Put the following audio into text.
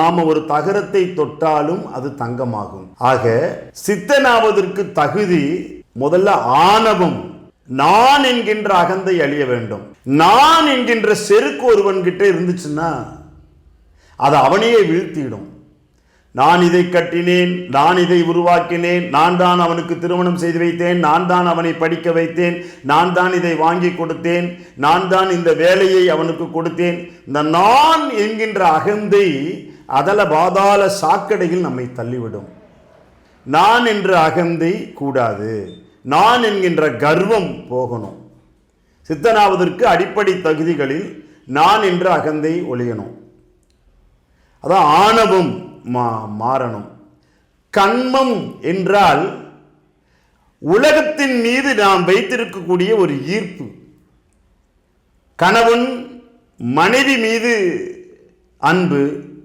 நாம ஒரு தகரத்தை தொட்டாலும் அது தங்கமாகும். ஆக சித்தனாவதற்கு தகுதி முதல்ல ஆணவம், நான் என்கின்ற அகந்தை அழிய வேண்டும். நான் என்கின்ற செருக்கு ஒருவன் கிட்ட இருந்துச்சுன்னா அது அவனையே வீழ்த்திடும். நான் இதை கட்டினேன், நான் இதை உருவாக்கினேன், நான் தான் அவனுக்கு திருமணம் செய்து வைத்தேன், நான் தான் அவனை படிக்க வைத்தேன், நான் தான் இதை வாங்கி கொடுத்தேன், நான் தான் இந்த வேலையை அவனுக்கு கொடுத்தேன். இந்த நான் என்கின்ற அகந்தை அதல பாதாள சாக்கடையில் நம்மை தள்ளிவிடும். நான் என்ற அகந்தை கூடாது, நான் என்கின்ற கர்வம் போகணும். சித்தனாவதற்கு அடிப்படை தகுதிகளில் நான் என்ற அகந்தை ஒழியணும். அதான் ஆணவம் மாறணும். கண்மம் என்றால் உலகத்தின் மீது நாம் வைத்திருக்கக்கூடிய ஒரு ஈர்ப்பு. கணவன் மனைவி மீது அன்பு,